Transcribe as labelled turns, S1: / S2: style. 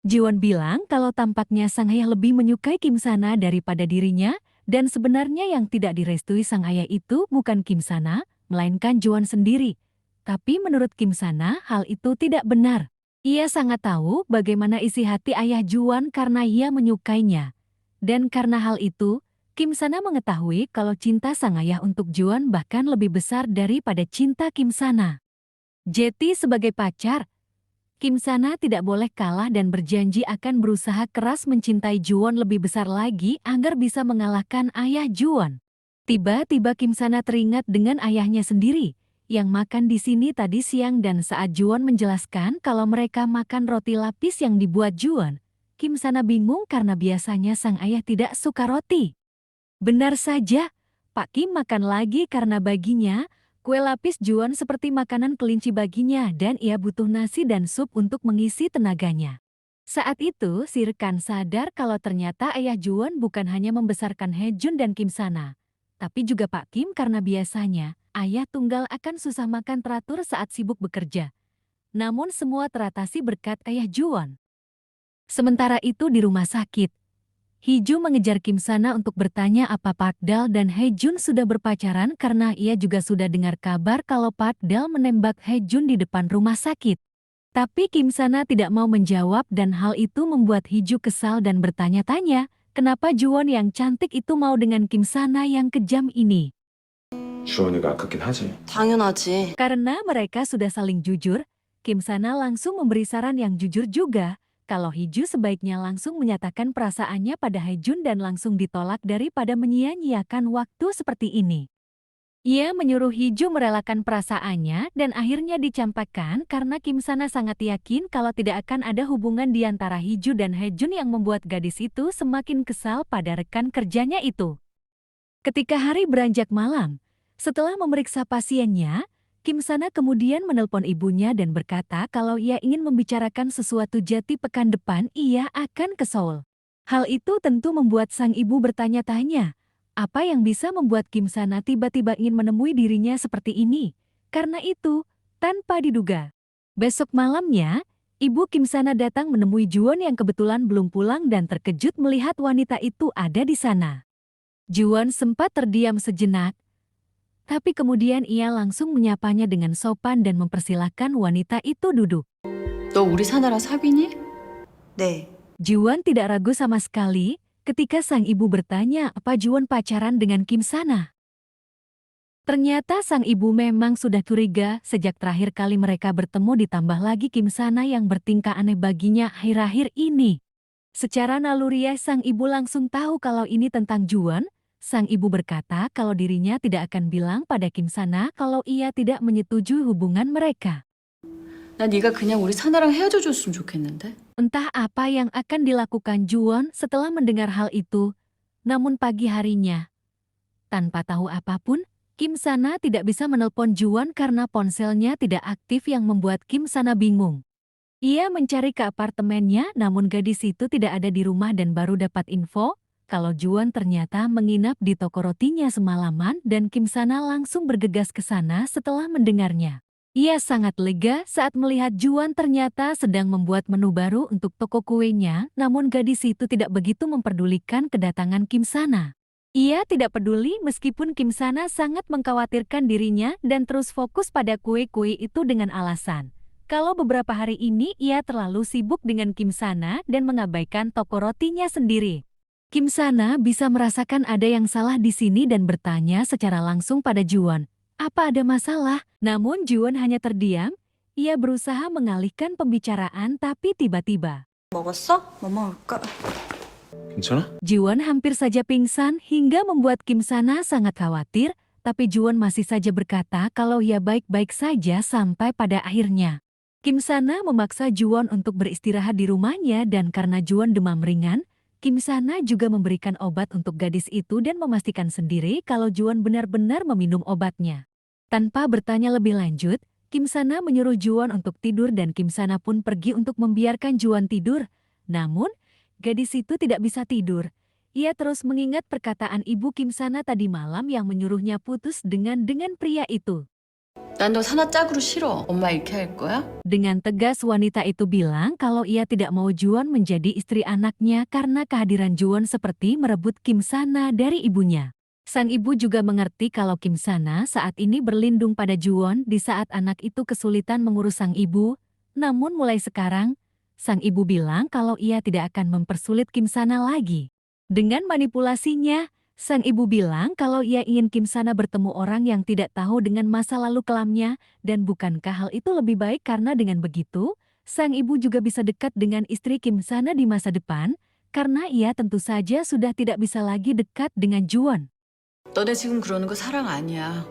S1: Jiwon bilang kalau tampaknya sang ayah lebih menyukai Kim Sana daripada dirinya, dan sebenarnya yang tidak direstui sang ayah itu bukan Kim Sana, melainkan Jiwon sendiri. Tapi menurut Kim Sana, hal itu tidak benar. Ia sangat tahu bagaimana isi hati ayah Jiwon karena ia menyukainya. Dan karena hal itu, Kim Sana mengetahui kalau cinta sang ayah untuk Jiwon bahkan lebih besar daripada cinta Kim Sana. Jeti sebagai pacar, Kim Sana tidak boleh kalah dan berjanji akan berusaha keras mencintai Juwon lebih besar lagi agar bisa mengalahkan ayah Juwon. Tiba-tiba Kim Sana teringat dengan ayahnya sendiri, yang makan di sini tadi siang dan saat Juwon menjelaskan kalau mereka makan roti lapis yang dibuat Juwon. Kim Sana bingung karena biasanya sang ayah tidak suka roti. Benar saja, Pak Kim makan lagi karena baginya, kue lapis Juwon seperti makanan kelinci baginya dan ia butuh nasi dan sup untuk mengisi tenaganya. Saat itu, si rekan sadar kalau ternyata ayah Juwon bukan hanya membesarkan Hejun dan Kim Sana, tapi juga Pak Kim karena biasanya ayah tunggal akan susah makan teratur saat sibuk bekerja. Namun semua teratasi berkat ayah Juwon. Sementara itu di rumah sakit, Hiju mengejar Kim Sana untuk bertanya apa Park Dal dan Hejun sudah berpacaran karena ia juga sudah dengar kabar kalau Park Dal menembak Hejun di depan rumah sakit. Tapi Kim Sana tidak mau menjawab dan hal itu membuat Hiju kesal dan bertanya-tanya, kenapa Juwon yang cantik itu mau dengan Kim Sana yang kejam ini.
S2: 주원이가 아깝긴 하지.
S3: 당연하지.
S1: Karena mereka sudah saling jujur, Kim Sana langsung memberi saran yang jujur juga, kalau Hiju sebaiknya langsung menyatakan perasaannya pada Hejun dan langsung ditolak daripada menyia-nyiakan waktu seperti ini. Ia menyuruh Hiju merelakan perasaannya dan akhirnya dicampakkan karena Kim Sana sangat yakin kalau tidak akan ada hubungan di antara Hiju dan Hejun yang membuat gadis itu semakin kesal pada rekan kerjanya itu. Ketika hari beranjak malam, setelah memeriksa pasiennya, Kim Sana kemudian menelpon ibunya dan berkata kalau ia ingin membicarakan sesuatu Jati pekan depan ia akan ke Seoul. Hal itu tentu membuat sang ibu bertanya-tanya, apa yang bisa membuat Kim Sana tiba-tiba ingin menemui dirinya seperti ini? Karena itu, tanpa diduga, besok malamnya, ibu Kim Sana datang menemui Juwon yang kebetulan belum pulang dan terkejut melihat wanita itu ada di sana. Juwon sempat terdiam sejenak, tapi kemudian ia langsung menyapanya dengan sopan dan mempersilahkan wanita itu duduk.
S3: 너 우리 사나랑 사귀니? 네.
S1: Juwon tidak ragu sama sekali ketika sang ibu bertanya apa Juwon pacaran dengan Kim Sana. Ternyata sang ibu memang sudah curiga sejak terakhir kali mereka bertemu ditambah lagi Kim Sana yang bertingkah aneh baginya akhir-akhir ini. Secara naluriah sang ibu langsung tahu kalau ini tentang Juwon. Sang ibu berkata kalau dirinya tidak akan bilang pada Kim Sana kalau ia tidak menyetujui hubungan mereka.
S3: 나 네가 그냥 우리 사나랑 헤어져 줬으면 좋겠는데.
S1: Entah apa yang akan dilakukan Juwon setelah mendengar hal itu. Namun pagi harinya, tanpa tahu apapun, Kim Sana tidak bisa menelpon Juwon karena ponselnya tidak aktif yang membuat Kim Sana bingung. Ia mencari ke apartemennya namun gadis itu tidak ada di rumah dan baru dapat info kalau Juwon ternyata menginap di toko rotinya semalaman dan Kim Sana langsung bergegas ke sana setelah mendengarnya. Ia sangat lega saat melihat Juwon ternyata sedang membuat menu baru untuk toko kuenya, namun gadis itu tidak begitu memperdulikan kedatangan Kim Sana. Ia tidak peduli meskipun Kim Sana sangat mengkhawatirkan dirinya dan terus fokus pada kue-kue itu dengan alasan kalau beberapa hari ini ia terlalu sibuk dengan Kim Sana dan mengabaikan toko rotinya sendiri. Kim Sana bisa merasakan ada yang salah di sini dan bertanya secara langsung pada Juwon, apa ada masalah? Namun Juwon hanya terdiam, ia berusaha mengalihkan pembicaraan tapi tiba-tiba.
S3: 먹었어? 뭐 먹을까?
S2: 괜찮아?
S1: Juwon hampir saja pingsan hingga membuat Kim Sana sangat khawatir, tapi Juwon masih saja berkata kalau ia baik-baik saja sampai pada akhirnya. Kim Sana memaksa Juwon untuk beristirahat di rumahnya dan karena Juwon demam ringan, Kim Sana juga memberikan obat untuk gadis itu dan memastikan sendiri kalau Juwon benar-benar meminum obatnya. Tanpa bertanya lebih lanjut, Kim Sana menyuruh Juwon untuk tidur dan Kim Sana pun pergi untuk membiarkan Juwon tidur. Namun, gadis itu tidak bisa tidur. Ia terus mengingat perkataan ibu Kim Sana tadi malam yang menyuruhnya putus dengan pria itu.
S3: 난 너 사나 짝으로 싫어. 엄마 이렇게 할 거야?
S1: Dengan tegas wanita itu bilang kalau ia tidak mau Juwon menjadi istri anaknya karena kehadiran Juwon seperti merebut Kim Sana dari ibunya. Sang ibu juga mengerti kalau Kim Sana saat ini berlindung pada Juwon di saat anak itu kesulitan mengurus sang ibu. Namun mulai sekarang, sang ibu bilang kalau ia tidak akan mempersulit Kim Sana lagi. Dengan manipulasinya, sang ibu bilang kalau ia ingin Kim Sana bertemu orang yang tidak tahu dengan masa lalu kelamnya, dan bukankah hal itu lebih baik karena dengan begitu, sang ibu juga bisa dekat dengan istri Kim Sana di masa depan, karena ia tentu saja sudah tidak bisa lagi dekat dengan Juwon.
S3: 너네 지금 그러는 거 사랑 아니야.